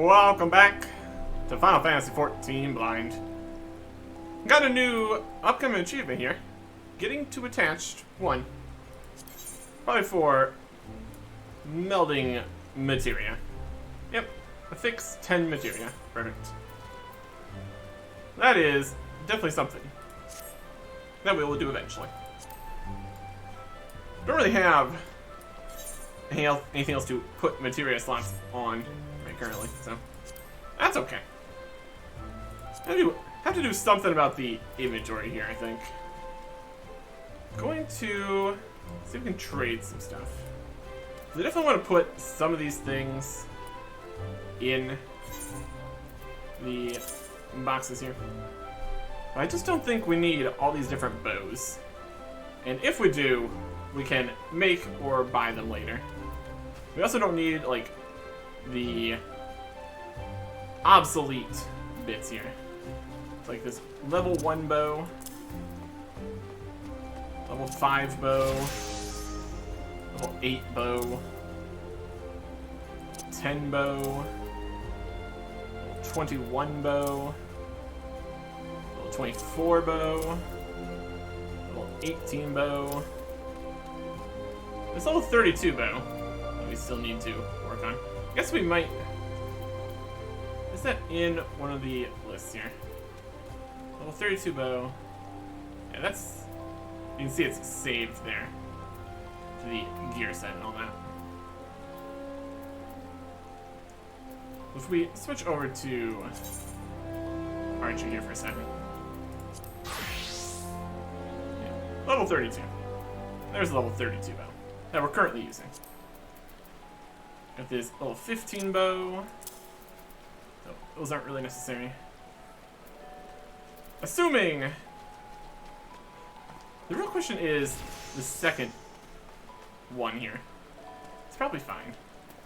Welcome back to Final Fantasy XIV Blind. Got a new upcoming achievement here. Getting to attached 1. Probably for melding materia. Yep, a fix 10 materia. Perfect. That is definitely something that we will do eventually. Don't really have anything else to put materia slots on right currently, so that's okay. Have to do something about the inventory here, I think. Going to see if we can trade some stuff. I definitely want to put some of these things in the boxes here. But I just don't think we need all these different bows. And if we do, we can make or buy them later. We also don't need, like, the obsolete bits here. It's like this level 1 bow, level 5 bow, level 8 bow, 10 bow, level 21 bow, level 24 bow, level 18 bow. This level 32 bow that we still need to work on. I guess we might... Is that in one of the lists here? Level 32 bow. Yeah, that's... You can see it's saved there. To the gear set and all that. If we switch over to Archer here for a second. Yeah. Level 32. There's the level 32 bow that we're currently using. Got this level 15 bow. So those aren't really necessary. Assuming... The real question is the second one here. It's probably fine.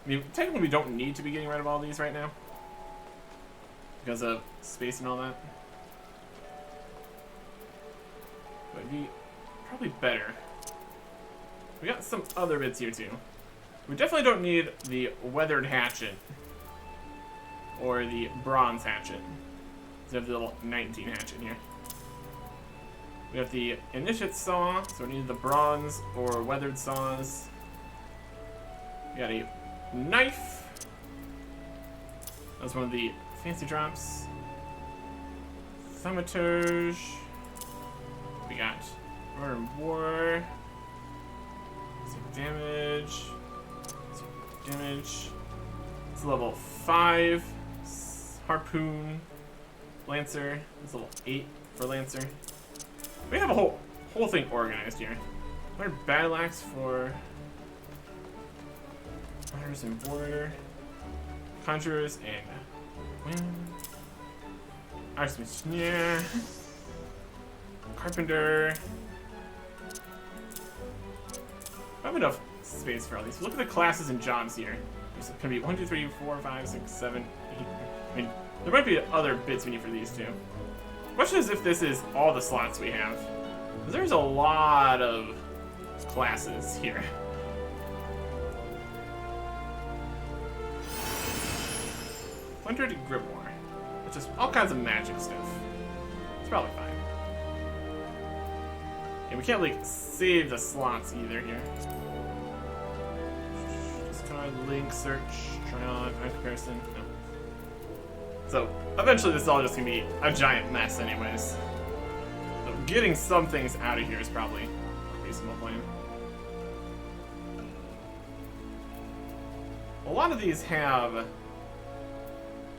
I mean, technically we don't need to be getting rid of all these right now. Because of space and all that. But it'd be probably better. We got some other bits here too. We definitely don't need the weathered hatchet. Or the bronze hatchet. We have the little 19 hatchet here. We have the initiate saw, so we need the bronze or weathered saws. We got a knife. That's one of the fancy drops. Thaumaturge. We got Murder and War. Some damage. Some damage. It's level 5. Harpoon. Lancer. It's level 8 for Lancer. We have a whole thing organized here. Our battle axe for Hunters and Border, Conjurers and Wind, Arsmithsnare, Carpenter. I have enough space for all these. Look at the classes and jobs here. There's gonna be 1, 2, 3, 4, 5, 6, 7, 8. I mean, there might be other bits we need for these too. Question is if this is all the slots we have. There's a lot of classes here. Plundered Grimoire. It's just all kinds of magic stuff. It's probably fine. Yeah, we can't like save the slots either here. Just kind of link, search, try on, comparison. No. So, eventually this is all just gonna be a giant mess anyways. So getting some things out of here is probably a reasonable plan. A lot of these have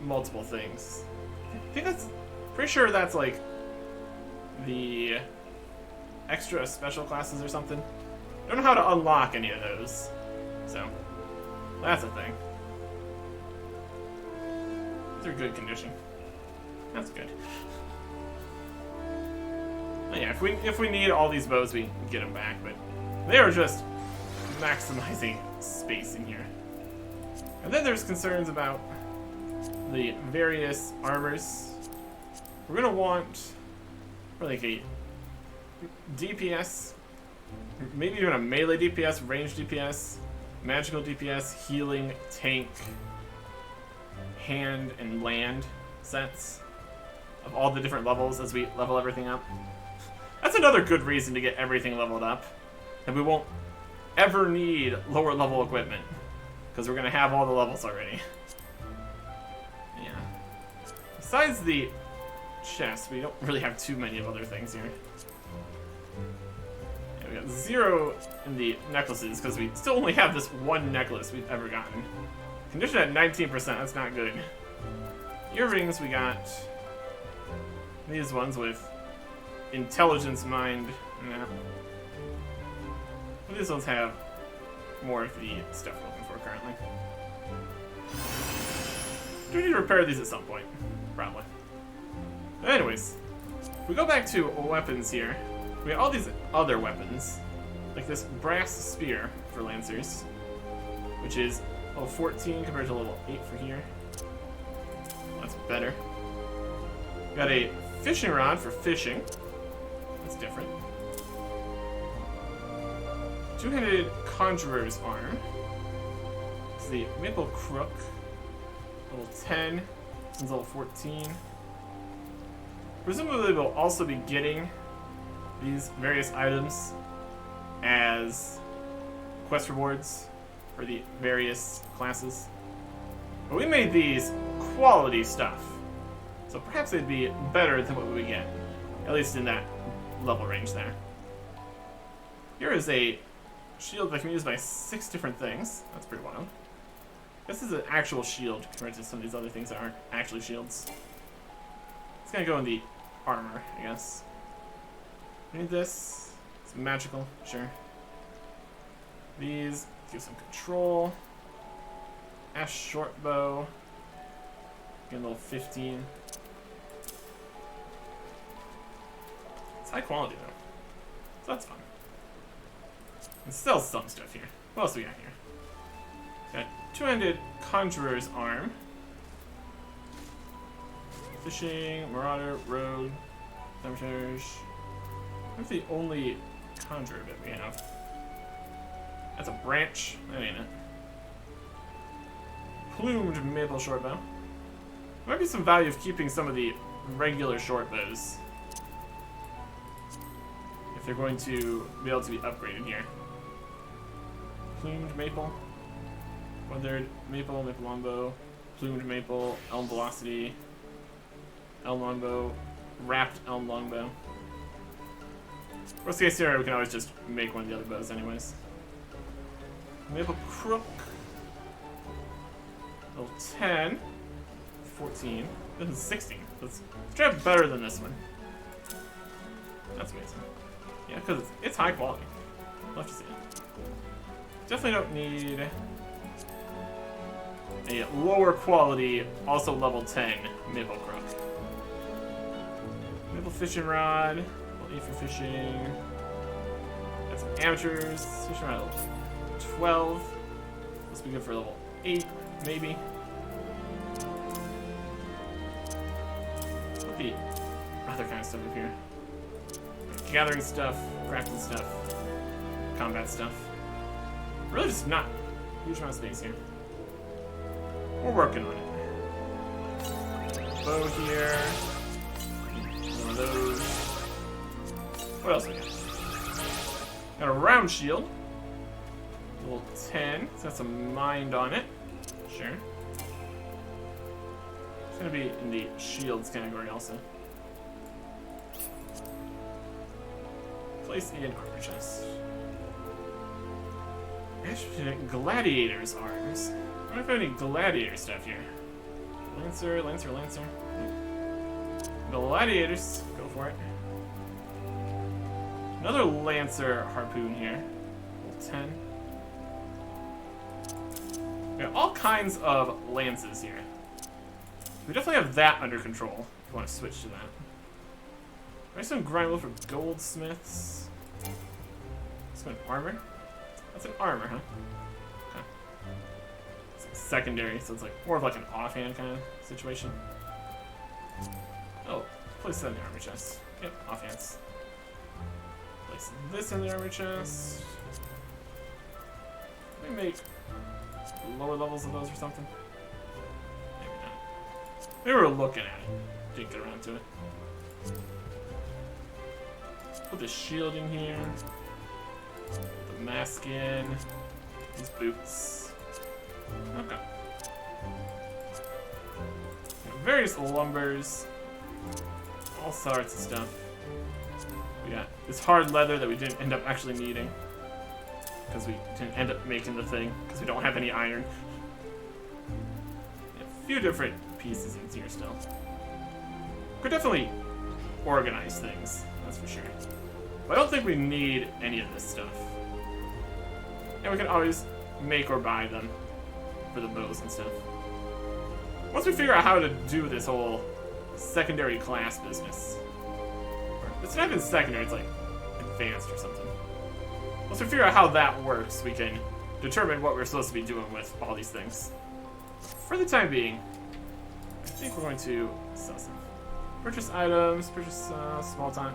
multiple things. I think that's... Pretty sure that's like the extra special classes or something. I don't know how to unlock any of those. So, that's a thing. They're good condition. That's good. But yeah, if we need all these bows, we can get them back, but they are just maximizing space in here. And then there's concerns about the various armors. We're gonna want like a DPS, maybe even a melee DPS, range DPS, magical DPS, healing, tank, hand and land sets of all the different levels as we level everything up. That's another good reason to get everything leveled up. And we won't ever need lower level equipment, because we're going to have all the levels already. Yeah. Besides the chest, we don't really have too many of other things here. Yeah, we got 0 in the necklaces, because we still only have this one necklace we've ever gotten. Condition at 19%, that's not good. Earrings, we got these ones with intelligence mind. Nah. But these ones have more of the stuff we're looking for currently. Do we need to repair these at some point? Probably. But anyways, if we go back to weapons here, we got all these other weapons, like this brass spear for lancers, which is level 14 compared to level 8 for here. That's better. We got a fishing rod for fishing. That's different. Two-handed conjurer's arm. It's the maple crook. Level 10. This one's level 14. Presumably we'll also be getting these various items as quest rewards for the various classes. But we made these quality stuff, so perhaps they'd be better than what we get, at least in that level range there. Here is a shield that can be used by 6 different things. That's pretty wild. This is an actual shield compared to some of these other things that aren't actually shields. It's gonna go in the armor, I guess. We need this. It's magical, sure. These give some control. Ash short bow. Get a little 15. It's high quality though, so that's fun. And still some stuff here. What else we got here? Got two-handed conjurer's arm. Fishing, marauder, road, cemeteries. That's the only conjurer bit we have. That's a branch. That ain't it. Plumed maple short bow. There might be some value of keeping some of the regular short bows if they're going to be able to be upgraded here. Plumed maple, weathered maple, maple longbow, plumed maple, elm velocity, elm longbow, wrapped elm longbow. Worst case scenario, we can always just make one of the other bows anyways. Maple crook, level 10, 14, this is 16. Let's try it better than this one. That's amazing. Yeah, because it's high quality. Love to see it. Definitely don't need a lower quality, also level 10 maple crook. Maple fishing rod, level 8 for fishing. Got some amateurs, fishing rod level 12. Must be good for level 8, maybe. What the other kind of stuff up here? Gathering stuff, crafting stuff, combat stuff. Really just not a huge amount of space here. We're working on it. Bow here. One of those. What else we got? Got a round shield. Level 10. It's got some mind on it. Sure. It's gonna be in the shields category also. Place in armor chest. Gladiator's arms. I don't know if I have any gladiator stuff here. Lancer, Lancer, Lancer. Gladiators, go for it. Another Lancer harpoon here. Level 10. We got all kinds of lances here. We definitely have that under control if we want to switch to that. There's some grindwood for goldsmiths. Some armor. That's an armor, huh? Okay. It's secondary, so it's like more of like an offhand kind of situation. Oh, place that in the armor chest. Yep, offhands. Place this in the armor chest. Can we make lower levels of those or something? Maybe not. We were looking at it. Didn't get around to it. Put the shield in here. The mask in. These boots. Okay. Various lumbers. All sorts of stuff. We got this hard leather that we didn't end up actually needing. Because we didn't end up making the thing. Because we don't have any iron. A few different pieces in here still. Could definitely organize things, that's for sure. But I don't think we need any of this stuff. And we can always make or buy them for the bows and stuff. Once we figure out how to do this whole secondary class business. Or it's not even secondary, it's like advanced or something. Once we figure out how that works, we can determine what we're supposed to be doing with all these things. For the time being, I think we're going to sell some. Purchase items, purchase small tank.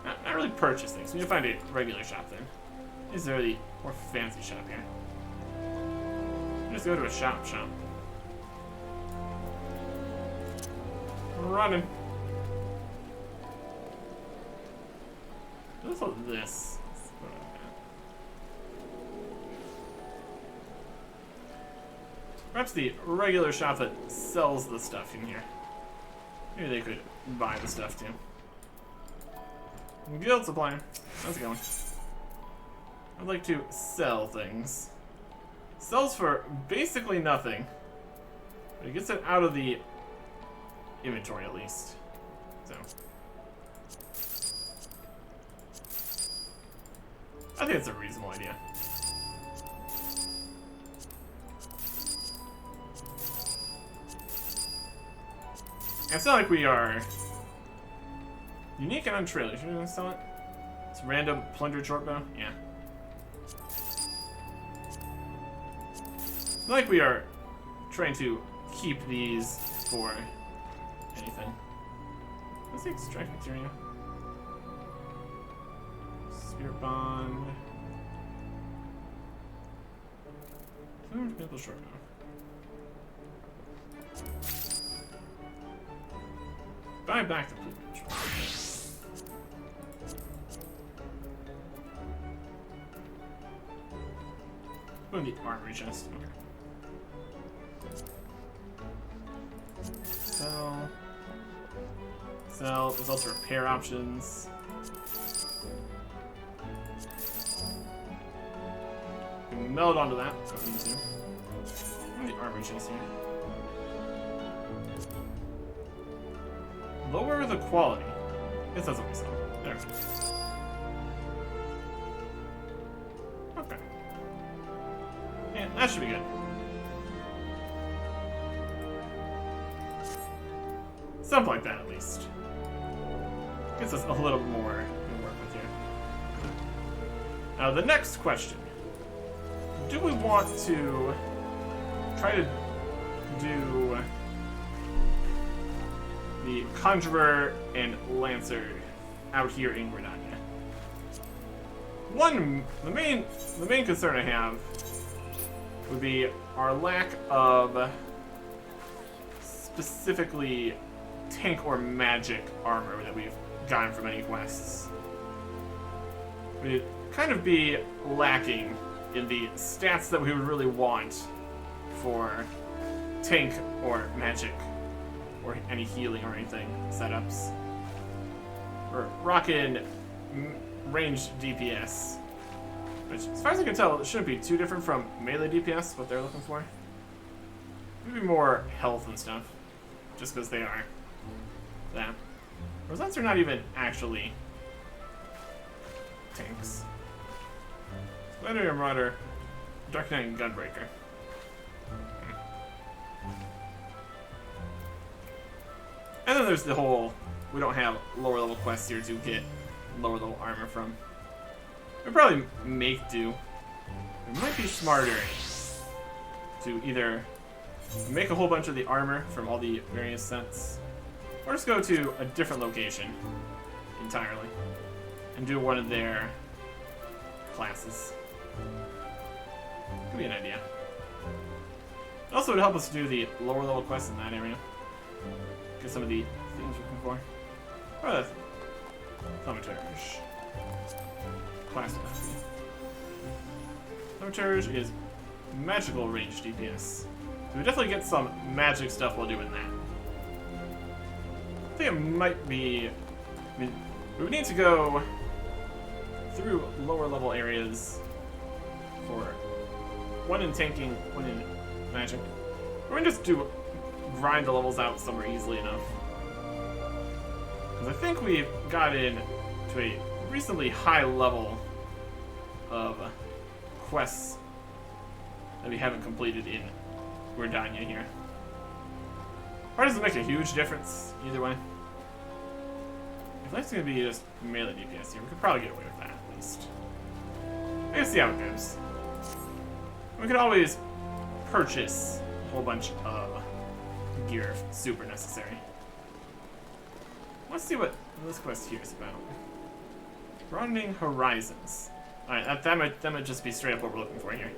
Not really purchase things. We need to find a regular shop then. Is there the more fancy shop here? Just go to a shop. Running. What's all this? Perhaps the regular shop that sells the stuff in here. Maybe they could buy the stuff too. Guild supplier. How's it going? I'd like to sell things. Sells for basically nothing. But it gets it out of the inventory at least. So. I think it's a reasonable idea. It's not like we are unique and untrailed. Should we gonna sell it? It's random plundered short bow? Yeah. It's not like we are trying to keep these for anything. What's the extract material? Spirit bond. Maple short bow. Buy back the plumage. Put in the armory chest. Okay. Sell. Sell. There's also repair options. We can meld onto that. So we need to. Put in the armory chest here. Lower the quality. I guess that's what we saw. There. Okay. Yeah, that should be good. Something like that, at least. Gets us a little more to work with here. Now, the next question. Do we want to try to do the Conjurer and Lancer out here in Gridania? The main concern I have would be our lack of specifically tank or magic armor that we've gotten from any quests. We'd kind of be lacking in the stats that we would really want for tank or magic or any healing or anything setups. We're rocking ranged DPS, which, as far as I can tell, it shouldn't be too different from melee DPS, what they're looking for. Maybe more health and stuff, just because they are that. Rosettes are not even actually tanks. Gridania Marauder, Dark Knight, and Gunbreaker. And then there's the whole, we don't have lower level quests here to get lower level armor from. We'd probably make do. It might be smarter to either make a whole bunch of the armor from all the various sets, or just go to a different location entirely and do one of their classes. Could be an idea. It also would help us do the lower level quests in that area. Get some of the things we're looking for. What are the thaumaturge? Classic. Thaumaturge is magical range DPS. So we definitely get some magic stuff while doing that. I think it might be... I mean, we would need to go through lower level areas for one in tanking, one in magic. We're gonna just do grind the levels out somewhere easily enough. Because I think we've got in to a reasonably high level of quests that we haven't completed in Gridania here. Or does it make a huge difference either way? If life's gonna be just melee DPS here, we could probably get away with that at least. I guess see how it goes. We could always purchase a whole bunch of gear if super necessary. Let's see what this quest here is about. Broadening horizons. Alright, that might just be straight up what we're looking for here.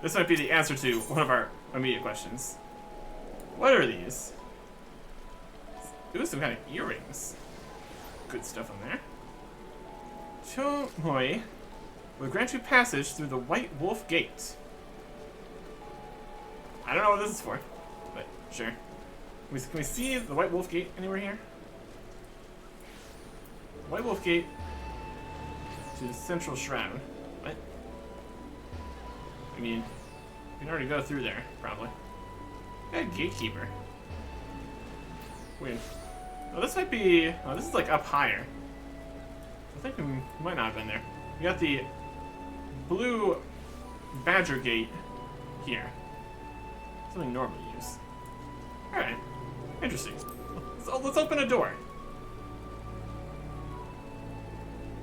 This might be the answer to one of our immediate questions. What are these? Ooh, some kind of earrings. Good stuff on there. Chomoi will grant you passage through the White Wolf Gate. I don't know what this is for, but sure. Can we see the White Wolf Gate anywhere here? White Wolf Gate to the Central Shroud. What? I mean, we can already go through there, probably. A gatekeeper. Weird. Oh, this might be... Oh, this is like up higher. I think we might not have been there. We got the blue badger gate here. Something normally use. Alright. Interesting. Let's open a door.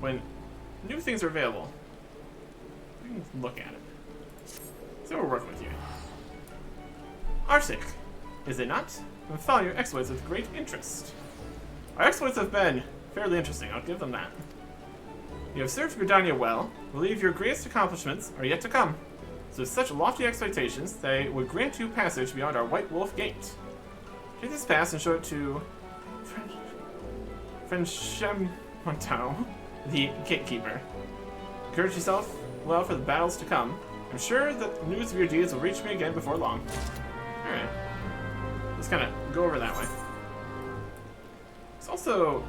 When new things are available, we can look at it. See what we're working with here. Arctic, is it not? I'm following your exploits with great interest. Our exploits have been fairly interesting, I'll give them that. You have served Gridania well, believe your greatest accomplishments are yet to come. So with such lofty expectations, they would grant you passage beyond our White Wolf Gate. Take this pass and show it to Frenchemontau, the gatekeeper. Encourage yourself well for the battles to come. I'm sure that news of your deeds will reach me again before long. Alright. Let's kind of go over that way. There's also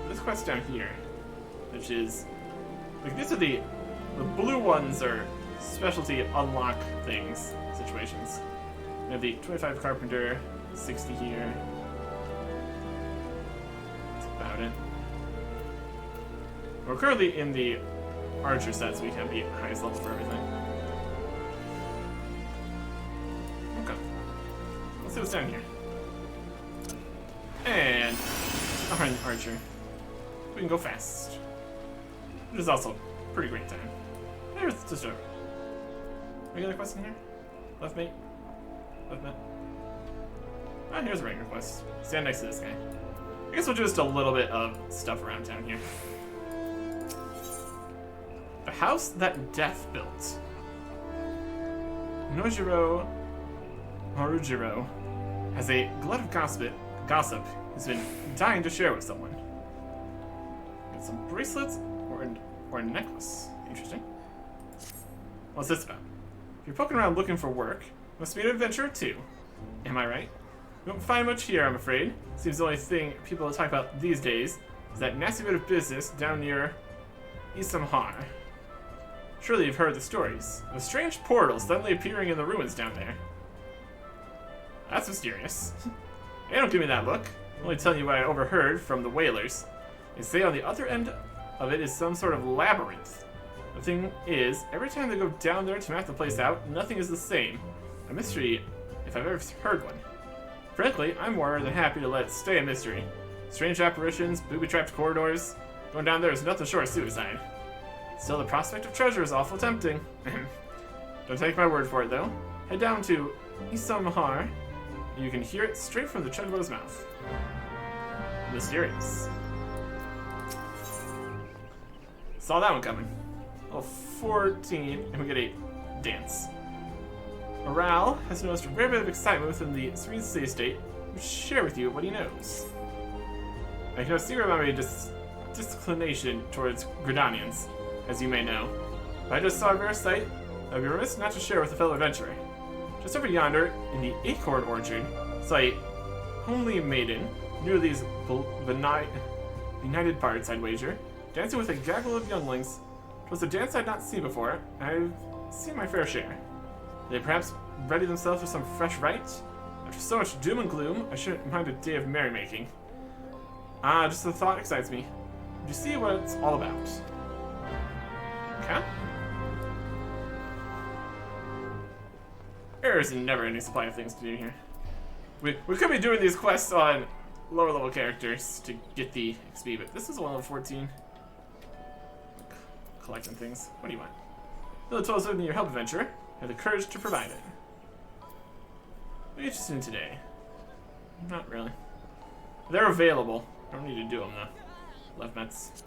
this quest down here, which is... Like, these are the blue ones are specialty unlock things, situations. We have the 25 Carpenter, 60 here. That's about it. We're currently in the Archer set, so we have the highest level for everything. Okay. Let's see what's down here. And Archer. We can go fast. Which is also a pretty great time. There's just a regular quest in here. Left mate. Left mate. Ah, here's a regular quest. Stand next to this guy. I guess we'll do just a little bit of stuff around town here. The house that death built. Nojiro Marujiro has a glut of gossip who's been dying to share with someone. Got some bracelets or a necklace. Interesting. What's this about? If you're poking around looking for work, must be an adventure too. Am I right? You won't find much here, I'm afraid. Seems the only thing people talk about these days is that nasty bit of business down near Isamhar. Surely you've heard the stories of a strange portal suddenly appearing in the ruins down there. That's mysterious. Hey, don't give me that look. I'm only telling you what I overheard from the whalers. They say on the other end of it is some sort of labyrinth. The thing is, every time they go down there to map the place out, nothing is the same. A mystery, if I've ever heard one. Frankly, I'm more than happy to let it stay a mystery. Strange apparitions, booby-trapped corridors. Going down there is nothing short of suicide. Still, the prospect of treasure is awful tempting. Don't take my word for it, though. Head down to Isamhar, and you can hear it straight from the Chugbo's mouth. Mysterious. Saw that one coming. Level 14, and we get a dance. Morale has noticed a rare bit of excitement within the serene city-state share with you what he knows. I can no secret about my disinclination towards Gridanians, as you may know. But I just saw a rare sight that would be remiss not to share with a fellow adventurer. Just over yonder, in the acorn orchard, saw a homely maiden, near these benighted parts, I'd wager, dancing with a gaggle of younglings. 'Twas a dance I'd not seen before, and I've seen my fair share. They perhaps ready themselves for some fresh rite? After so much doom and gloom, I shouldn't mind a day of merrymaking. Ah, just the thought excites me. Would you see what it's all about? Okay. There is never any supply of things to do here. We could be doing these quests on lower level characters to get the XP, but this is a level 14. Collecting things. What do you want? Though told us would need your help, adventurer. Have the courage to provide it. What are you interested in today? Not really. They're available. I don't need to do them though. Left mets.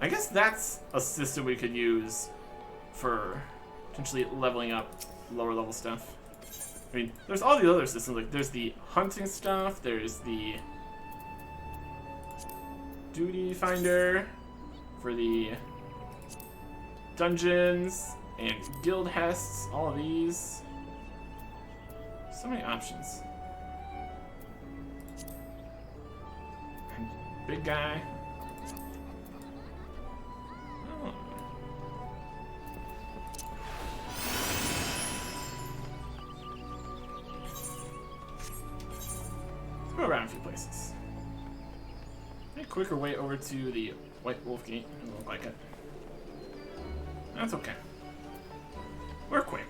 I guess that's a system we could use for potentially leveling up lower level stuff. I mean, there's all the other systems, like there's the hunting stuff, there's the duty finder for the dungeons and guild hests, all of these. So many options. And big guy. Oh. Let's go around a few places. A quicker way over to the White Wolf Gate. Doesn't look like it. That's okay. We're quick.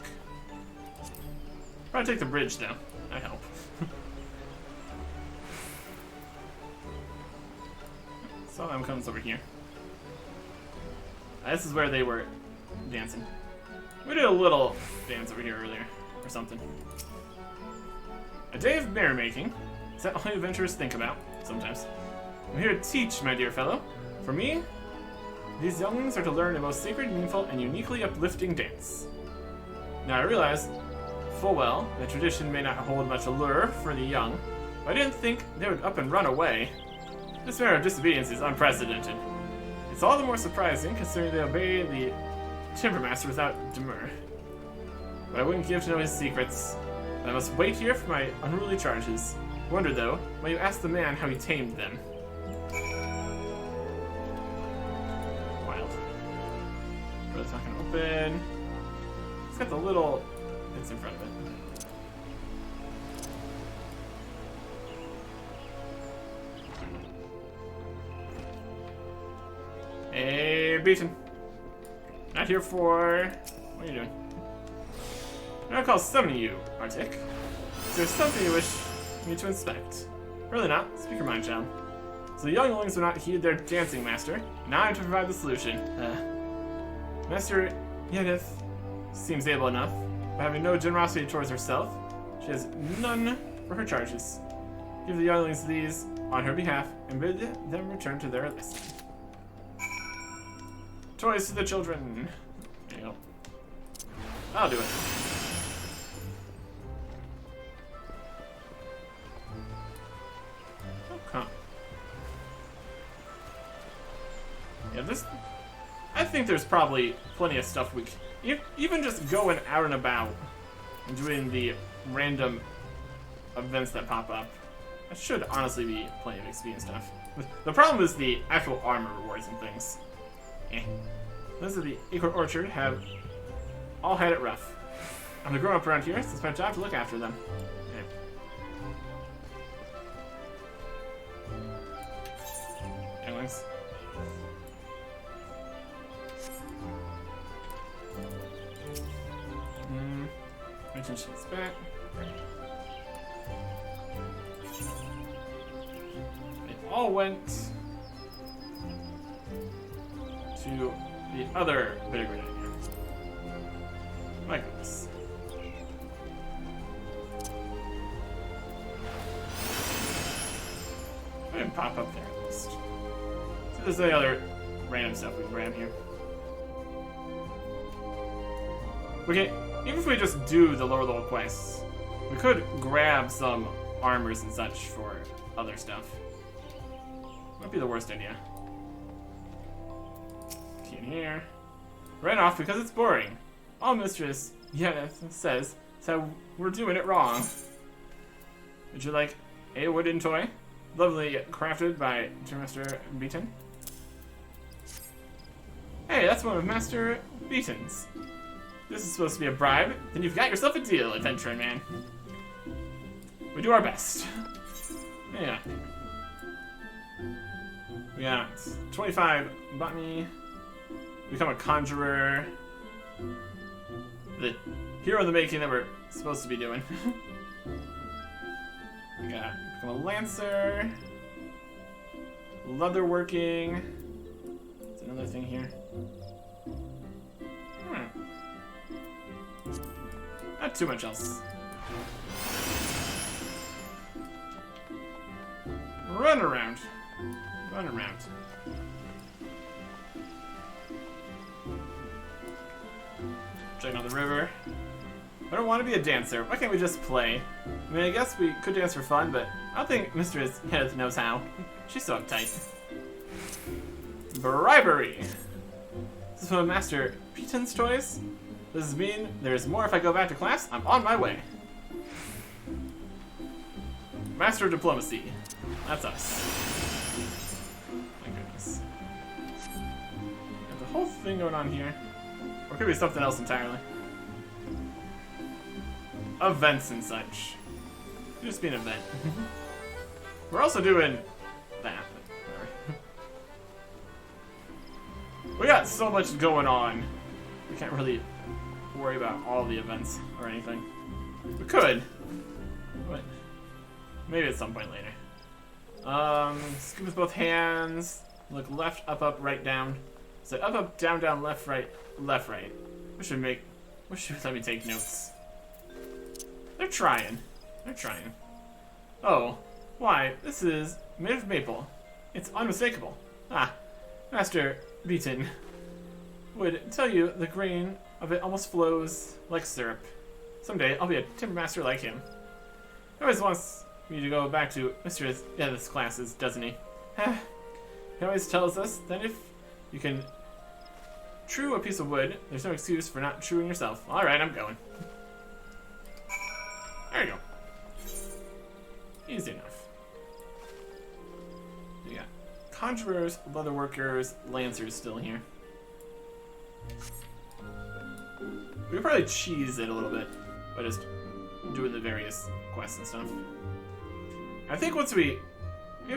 Probably take the bridge though. I help. Saw them comes over here. This is where they were dancing. We did a little dance over here earlier, or something. A day of merrymaking. Is that all you adventurers think about? Sometimes. I'm here to teach, my dear fellow. For me, these younglings are to learn a most sacred, meaningful, and uniquely uplifting dance. Now I realize full well that tradition may not hold much allure for the young, but I didn't think they would up and run away. This manner of disobedience is unprecedented. It's all the more surprising considering they obey the Timbermaster without demur. But I wouldn't give to know his secrets. I must wait here for my unruly charges. Wonder though, when you ask the man how he tamed them. Wild. Door's not gonna open. It's got the little bits in front of it. Hey, Beaton. Not here for... What are you doing? I'm not call summoning you, Arctic. Is there something you wish me to inspect? Really not. Speak your mind, child. So the younglings will not heed their dancing master. Now I have to provide the solution. Master Yenith seems able enough, but having no generosity towards herself, she has none for her charges. Give the younglings these on her behalf and bid them return to their lesson. Toys to the children. There you go. I'll do it. Okay. Yeah, this... I think there's probably plenty of stuff we can... Even just going out and about and doing the random events that pop up. That should honestly be plenty of XP and stuff. The problem is the actual armor rewards and things. Those of the Acorn Orchard have all had it rough. I'm the grown-up around here, so it's my job to look after them. Anyways. Mention sheets back. They all went to the other bit of Gridania. My goodness. I didn't pop up there at least. So there's the other random stuff we can grab here. Okay, even if we just do the lower level quests, We could grab some armors and such for other stuff. Might be the worst idea. Key in here. Ran off because it's boring. All Mistress says so we're doing it wrong. Would you like a wooden toy? Lovely crafted by Master Beaton. Hey, that's one of Master Beaton's. This is supposed to be a bribe. Then you've got yourself a deal, adventuring man. We do our best. Yeah. We got 25 botany. Become a conjurer. The hero of the making that we're supposed to be doing. We got become a lancer. Leatherworking. There's another thing here. Not too much else. Run around. Run around. Checking out the river. I don't want to be a dancer. Why can't we just play? I mean, I guess we could dance for fun, but I don't think Mistress Kenneth knows how. She's so uptight. Bribery. This is one of Master Beaton's toys. Does this mean there's more if I go back to class? I'm on my way. Master of Diplomacy. That's us. My goodness. Got the whole thing going on here. Or it could be something else entirely. Events and such. Could just be an event. We're also doing that. We got so much going on. We can't really worry about all the events or anything. We could, but maybe at some point later. Scoop with both hands. Look left, up, right, down. So up, down, left, right, left, right. We should let me take notes. They're trying. They're trying. Oh, why? This is made of maple. It's unmistakable. Ah, Master Beaton would tell you the grain of it almost flows like syrup. Someday I'll be a timber master like him. He always wants me to go back to Mr. Edith's classes, doesn't he? He always tells us that if you can true a piece of wood, there's no excuse for not truing yourself. Alright, I'm going. There you go. Easy enough. You got conjurers, leatherworkers, lancers still here. We could probably cheese it a little bit by just doing the various quests and stuff. I think if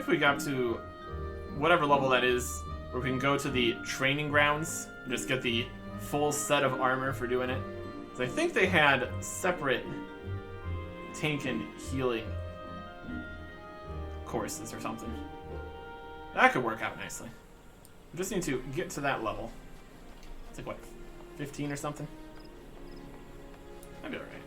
we got to whatever level that is, where we can go to the training grounds and just get the full set of armor for doing it. Because I think they had separate tank and healing courses or something. That could work out nicely. We just need to get to that level. It's like, what, 15 or something? That'd be alright.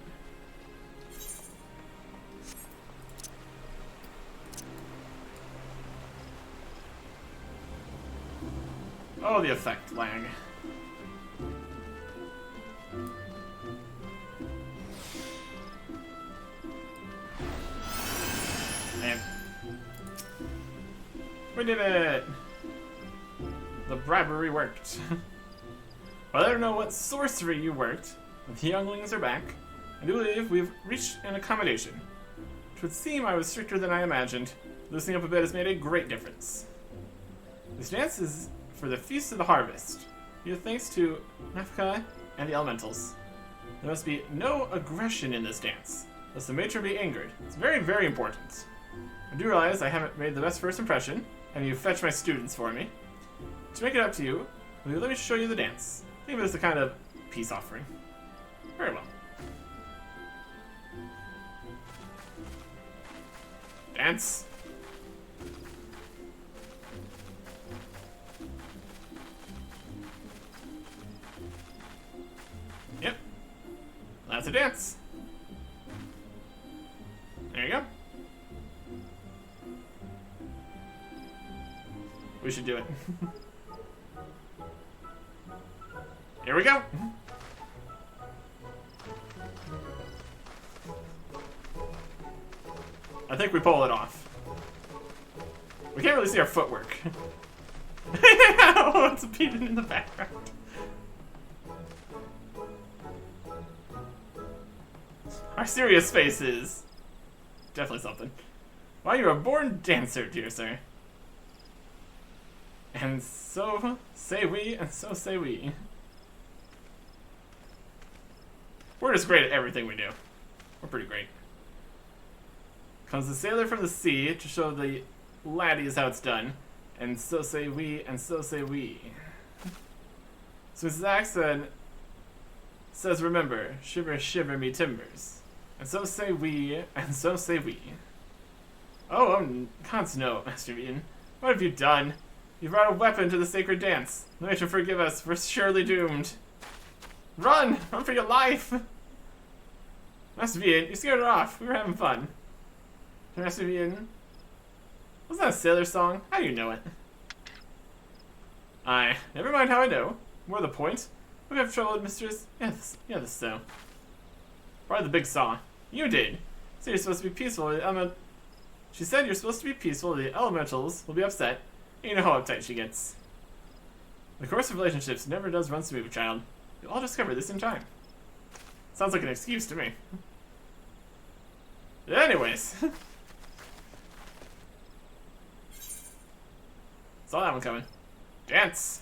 Oh, the effect lag. Man. We did it! The bribery worked. Well, I don't know what sorcery you worked, but the younglings are back. I do believe we've reached an accommodation. It would seem I was stricter than I imagined. Loosening up a bit has made a great difference. This dance is for the Feast of the Harvest. Give thanks to Nafka and the Elementals. There must be no aggression in this dance, lest the matron be angered. It's very, very important. I do realize I haven't made the best first impression, having you fetch my students for me. To make it up to you, will you let me show you the dance? Think of it as a kind of peace offering. Very well. Dance. Yep. That's a dance. There you go. We should do it. Here we go. I think we pull it off. We can't really see our footwork. Oh, it's beating in the background. Our serious faces. Definitely something. Why, you're a born dancer, dear sir. And so say we, and so say we. We're just great at everything we do. We're pretty great. Comes the sailor from the sea to show the laddies how it's done. And so say we, and so say we. So Mrs. Axon says, remember, shiver, shiver me timbers. And so say we, and so say we. Oh, God's no, Master Beaton. What have you done? You brought a weapon to the sacred dance. May you forgive us, we're surely doomed. Run! Run for your life! Master Beaton, you scared her off. We were having fun. Master Beaton, wasn't that a sailor song? How do you know it? Aye, never mind how I know. More the point. We have trouble, mistress. Yes, so. Why the big saw? You did. So you're supposed to be peaceful. She said you're supposed to be peaceful. The elementals will be upset. You know how uptight she gets. The course of relationships never does run smooth, child. You'll all discover this in time. Sounds like an excuse to me. Anyways. Saw that one coming. Dance!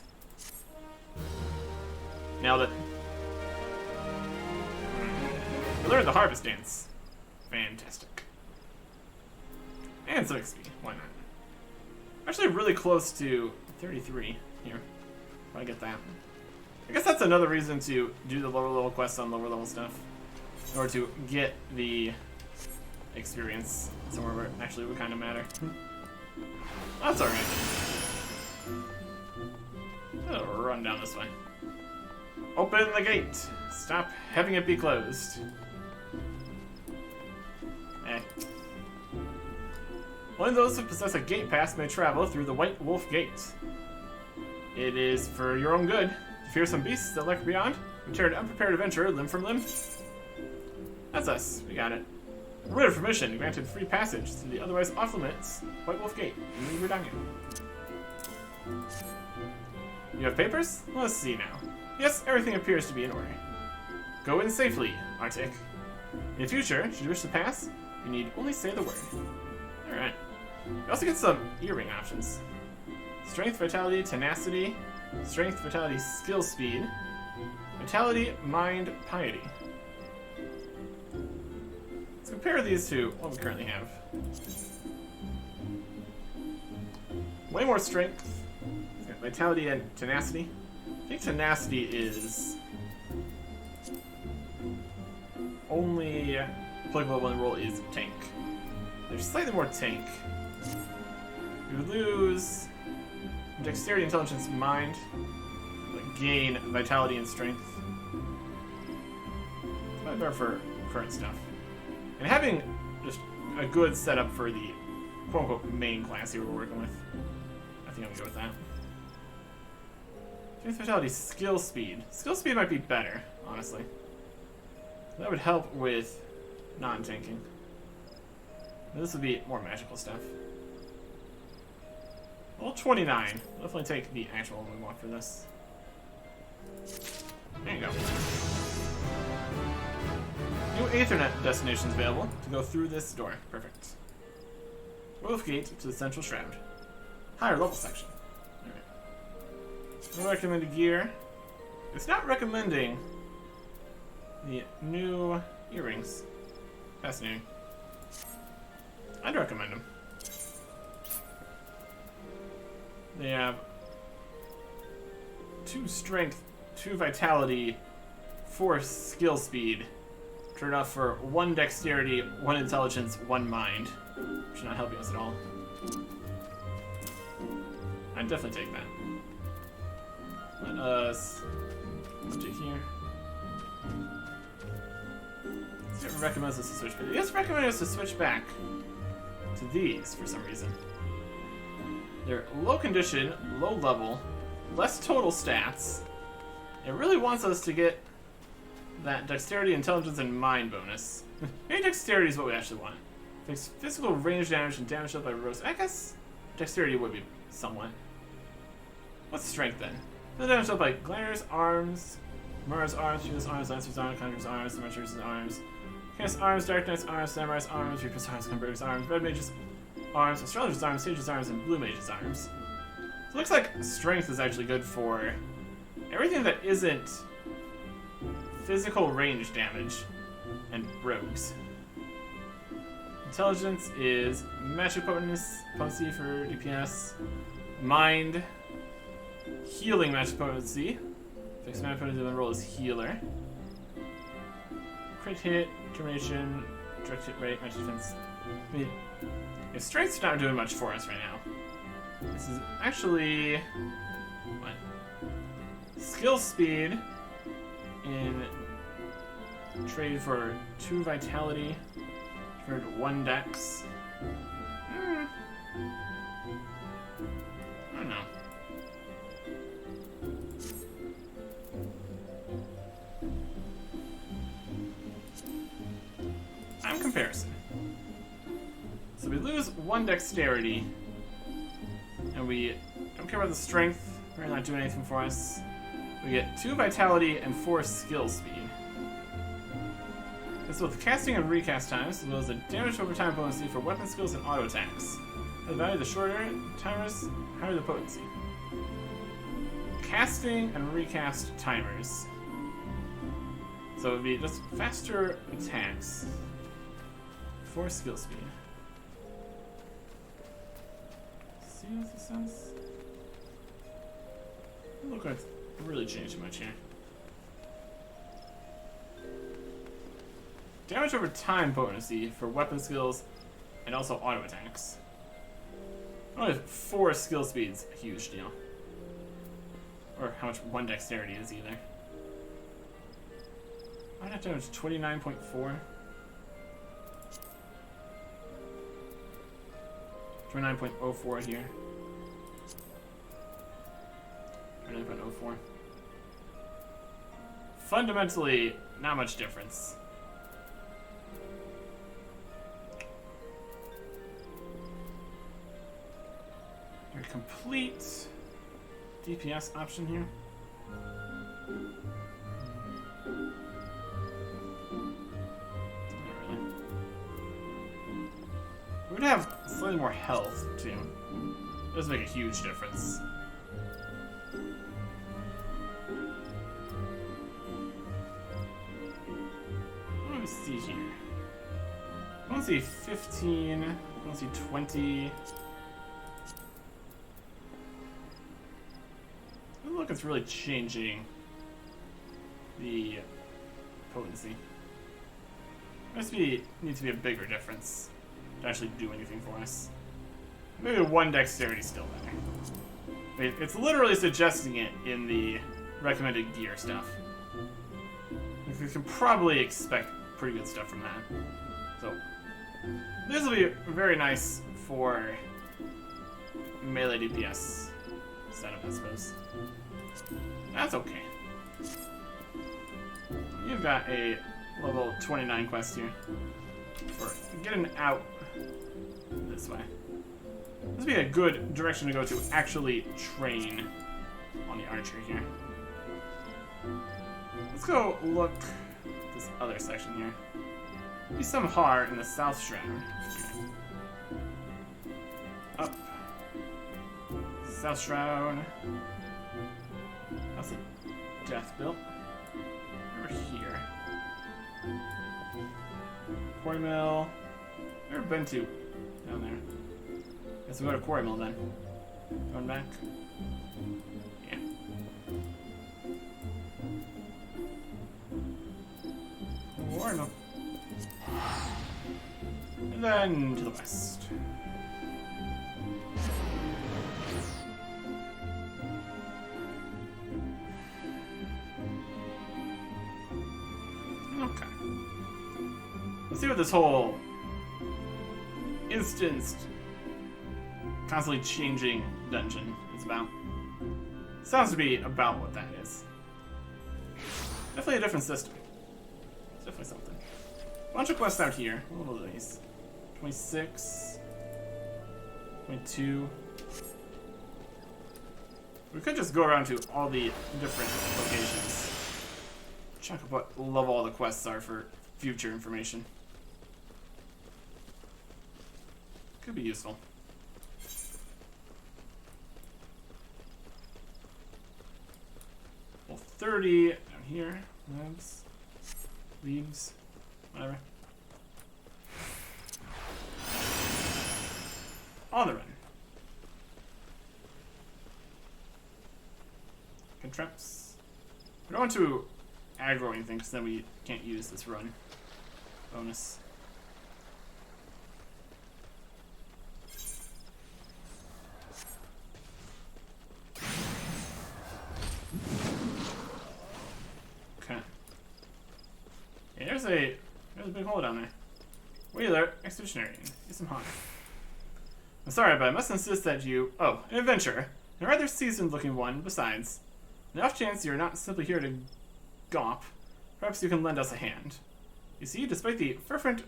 Nailed it. We learned the harvest dance. Fantastic. And some XP. Why not? Actually really close to 33 here. If I get that. I guess that's another reason to do the lower level quests on lower level stuff. In order to get the experience somewhere where it actually would kind of matter. That's alright. I'll run down this way. Open the gate. Stop having it be closed. Eh. Only those who possess a gate pass may travel through the White Wolf Gate. It is for your own good. To fear some beasts that lurk beyond, we tear an unprepared adventurer limb from limb. That's us. We got it. Writ of permission granted free passage to the otherwise off-limits White Wolf Gate in Gridania. You have papers? Let's see now. Yes, everything appears to be in order. Go in safely, Arctic. In the future, should you wish to pass, you need only say the word. Alright. We also get some earring options. Strength, Vitality, Tenacity. Strength, Vitality, Skill Speed. Vitality, Mind, Piety. Let's compare these to what we currently have. Way more strength. Vitality and Tenacity. I think Tenacity is only applicable when the role is tank. There's slightly more tank. We would lose Dexterity, Intelligence, Mind, but gain Vitality and Strength. It's probably better for current stuff. And having just a good setup for the quote-unquote main class here we're working with. I think I'm gonna go with that. Strength, Vitality, Skill Speed. Skill Speed might be better, honestly. That would help with non-tanking. This would be more magical stuff. Well, 29. We'll definitely take the actual one we want for this. There you go. New Aethernet destinations available to go through this door. Perfect. Wolf Gate to the Central Shroud. Higher level section. Alright. No recommended gear. It's not recommending the new earrings. Fascinating. I'd recommend them. They have 2 strength, 2 vitality, 4 skill speed. Turn off for 1 dexterity, 1 intelligence, 1 mind. Which is not helping us at all. I'd definitely take that. Let us take here. It recommends us to switch back. Yes, recommends us to switch back to these for some reason. They're low condition, low level, less total stats. It really wants us to get that dexterity, intelligence, and mind bonus. Maybe dexterity is what we actually want. Takes physical range damage and damage dealt by rogues. I guess dexterity would be somewhat. What's strength then? The damage dealt by Glaire's arms, Mura's arms, Shields arms, Lancer's arms, Conjurer's arms, Demetrius' arms, Chaos arms, Dark Knight's arms, Samurai's arms, Reaper's arms, Converter's arms, Red Mage's arms, Astrologer's arms, Sage's arms, and Blue Mage's arms. So it looks like strength is actually good for everything that isn't physical range damage and rogues. Intelligence is magic potency for DPS. Mind, healing magic potency. Fixed magic potency when roll is healer. Crit hit, determination, direct hit rate, magic defense. I mean, if strength's not doing much for us right now. This is actually what? Skill speed in trade for 2 vitality. For 1 dex. I don't know. I'm comparison. So we lose 1 dexterity, and we don't care about the strength. We're not doing anything for us. We get 2 vitality and 4 skill speed. This with casting and recast times, as well as the damage over time potency for weapon skills and auto attacks. The value, the shorter timers, higher the potency. Casting and recast timers. So it would be just faster attacks. 4 skill speed. See what this says? Doesn't look like it's really changed much here. Damage over time potency for weapon skills and also auto attacks. Only 4 skill speed's a huge deal. Or how much 1 dexterity is either. I'd have to damage 29.4. 29.04 here. 29.04. Fundamentally, not much difference. Your complete DPS option here. Not really. We would have slightly more health too. It does make a huge difference. What do we see here? I want to see 15. I want to see 20. Look, it's really changing the potency. Must be needs to be a bigger difference to actually do anything for us. Maybe 1 dexterity still better. It's literally suggesting it in the recommended gear stuff. You can probably expect pretty good stuff from that. So this will be very nice for melee DPS setup, I suppose. That's okay. You've got a level 29 quest here for getting out this way. This would be a good direction to go to actually train on the archer here. Let's go look at this other section here. Be some heart in the South Shroud. Up. South Shroud. That's a death build. Over here. Quarry Mill. Never been to down there. Guess we go to Quarry Mill then. Going back. Yeah. Quarry Mill. And then to the west. Okay. Let's see what this whole instanced, constantly changing dungeon is about. Sounds to be about what that is. Definitely a different system. It's definitely something. Bunch of quests out here. What are these? 26. 22. We could just go around to all the different locations. Check what level all the quests are for future information. Could be useful. Well, 30 down here. Labs. Leaves. Whatever. On the run. Traps. We don't want to aggro anything because then we can't use this run bonus. Okay. Hey, there's a big hole down there. Wheeler, expeditionary. Get some honor. I'm sorry, but I must insist that you... Oh, an adventurer. A rather seasoned looking one, besides. The off chance you're not simply here to gawp, perhaps you can lend us a hand. You see, despite the fervent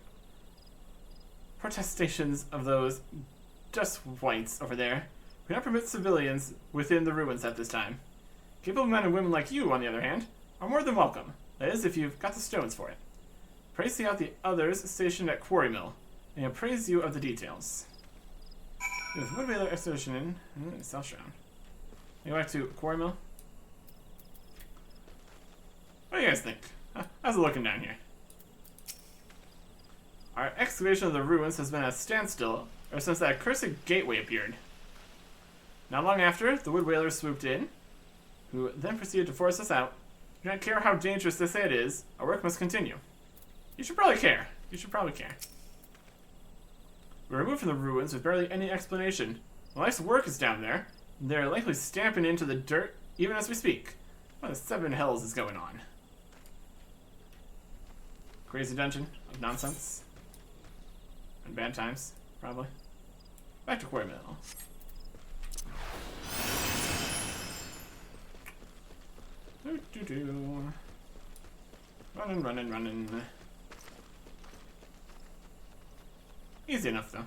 protestations of those dust whites over there, we cannot permit civilians within the ruins at this time. Capable men and women like you, on the other hand, are more than welcome. That is, if you've got the stones for it. Pray see out the others stationed at Quarry Mill, and I appraise you of the details. With Woodvailer Expedition in South Shroud. Go back to Quarry Mill. What do you guys think? How's it looking down here? Our excavation of the ruins has been at a standstill ever since that accursed gateway appeared. Not long after, the Wood Whalers swooped in, who then proceeded to force us out. Do not care how dangerous they say it is, our work must continue. You should probably care. You should probably care. We were removed from the ruins with barely any explanation. The life's work is down there, and they're likely stamping into the dirt even as we speak. What the seven hells is going on? Crazy dungeon of nonsense. And bad times, probably. Back to Quarry Mill. Running, running, running. Easy enough, though.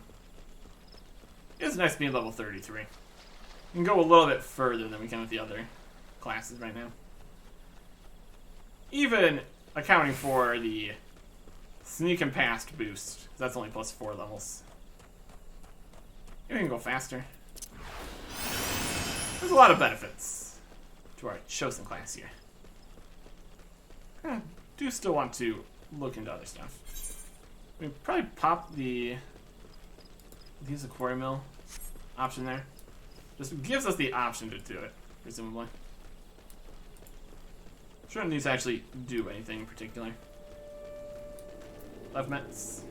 It's nice being level 33. We can go a little bit further than we can with the other classes right now. Even accounting for the sneak and past boost. That's only plus 4 levels. We can go faster. There's a lot of benefits to our chosen class here. I do still want to look into other stuff. We probably pop the use the Quarry Mill option there. Just gives us the option to do it, presumably. Shouldn't need to actually do anything in particular. Left Mets.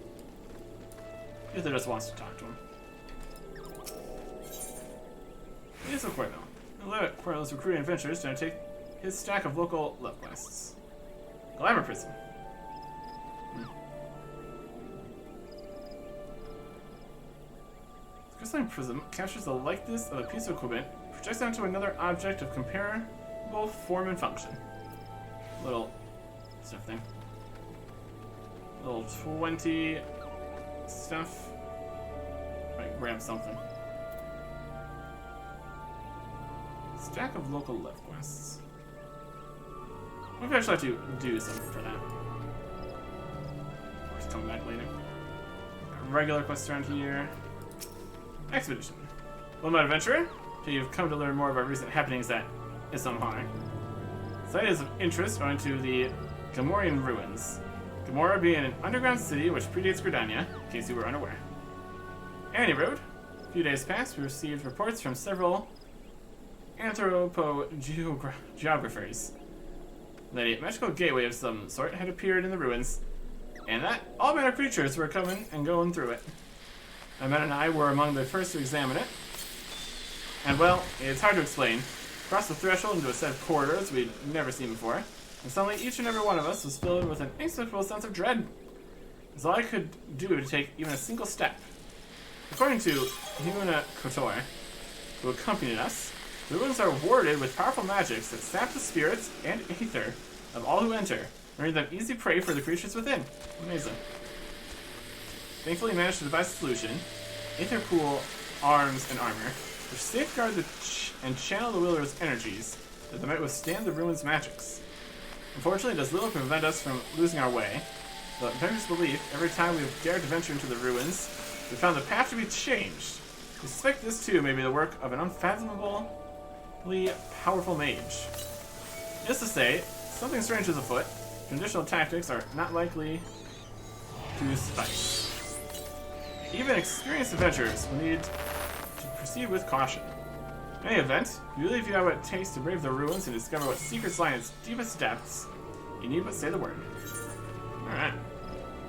If they just wants to talk to him. Here's the Quarry Mill. Let Quarrel's recruiting adventurers to take his stack of local love quests. Glamour Prism. The crystalline prism captures the likeness of a piece of equipment, projects onto another object of comparable form and function. Little stuff thing. Little 20 stuff. Might grab something. Stack of local love quests. Maybe I should have to do something for that. Or it's coming back later. Got regular quests around here. Expedition. Well, my adventurer, till you've come to learn more about recent happenings at Islamhar. Site is of interest owing to the Gamorrean ruins. Gamorra being an underground city which predates Gridania, in case you were unaware. Any road. A few days past, we received reports from several anthropogeographers that a magical gateway of some sort had appeared in the ruins, and that all manner of creatures were coming and going through it. My men and I were among the first to examine it, and well, it's hard to explain. Crossed the threshold into a set of corridors we'd never seen before, and suddenly each and every one of us was filled with an inexplicable sense of dread. It's all I could do to take even a single step. According to Himuna Kotor, who accompanied us, the ruins are warded with powerful magics that sap the spirits and ether of all who enter, rendering them easy prey for the creatures within. Amazing. thankfully managed to devise a solution. Aether pool, arms, and armor, which safeguard and channel the Wheeler's energies, that they might withstand the ruins' magics. Unfortunately, it does little to prevent us from losing our way, but in Pember's belief, every time we have dared to venture into the ruins, we found the path to be changed. We suspect this too may be the work of an unfathomably powerful mage. Just to say, something strange is afoot. Traditional tactics are not likely to suffice. Even experienced adventurers will need to proceed with caution. In any event, if you believe you have what it takes to brave the ruins and discover what secrets lie in its deepest depths, you need but say the word. Alright.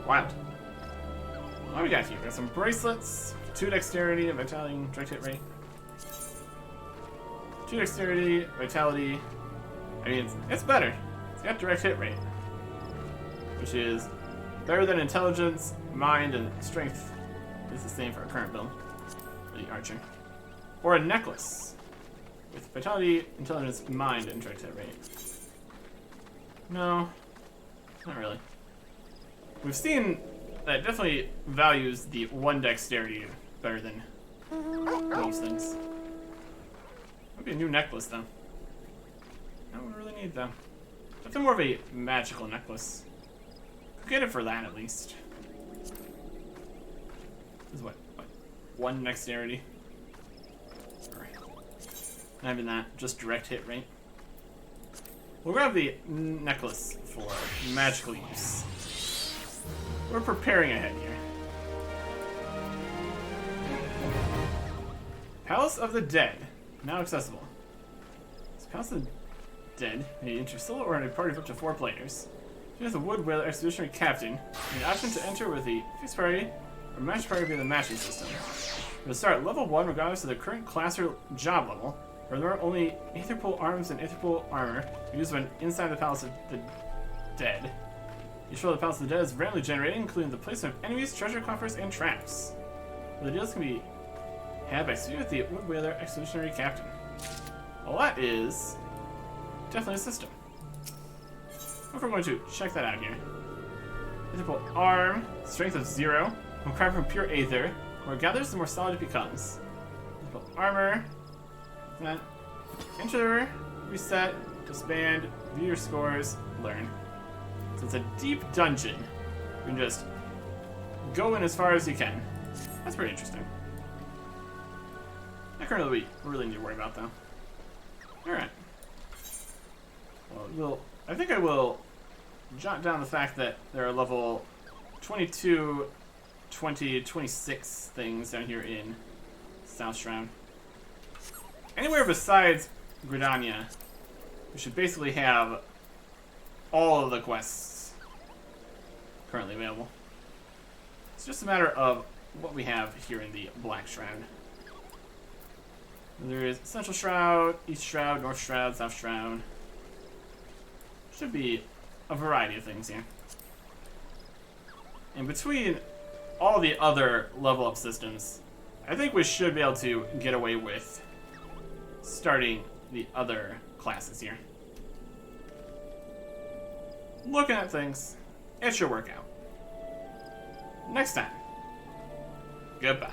Wild. What do we got here? We got some bracelets, 2 dexterity, and vitality, direct hit rate. 2 dexterity, vitality. I mean, it's better. It's got direct hit rate, which is better than intelligence, mind, and strength. It's the same for our current build, the archer. Or a necklace with vitality, intelligence, mind, and direct hit rate. No, not really. We've seen that it definitely values the 1 dexterity better than most things. Might be a new necklace though. I don't really need them. Something more of a magical necklace. Could get it for that at least. This is what 1 dexterity? Alright. Not even that, just direct hit rate. We'll grab the necklace for magical use. We're preparing ahead here. Palace of the Dead, now accessible. This Palace of the Dead may enter solo or in a party of up to 4 players. She has a Wood Whaler Expeditionary Captain, and the option to enter with the fixed party or match party via the matching system. You'll start at level 1 regardless of the current class or job level. Remember, only Aetherpool arms and Aetherpool armor are used when inside the Palace of the Dead. Each roll of the Palace of the Dead is randomly generated, including the placement of enemies, treasure coffers, and traps. The deals can be had by suiting with the Wood Whaler Expeditionary Captain. Well, that is definitely a system. If we're going to check that out here. Aetherpool arm, strength of 0, when crafted from pure aether. The more it gathers, the more solid it becomes. Aetherpool armor. That. Enter, reset, disband, view your scores, learn. So it's a deep dungeon. You can just go in as far as you can. That's pretty interesting. Not currently we really need to worry about though. Alright. Well, I think I will jot down the fact that there are level 22, 20, 26 things down here in South Shroud. Anywhere besides Gridania, we should basically have all of the quests currently available. It's just a matter of what we have here in the Black Shroud. There is Central Shroud, East Shroud, North Shroud, South Shroud. Should be a variety of things here. And between all the other level up systems, I think we should be able to get away with starting the other classes here. Looking at things, it's your workout. Next time, goodbye.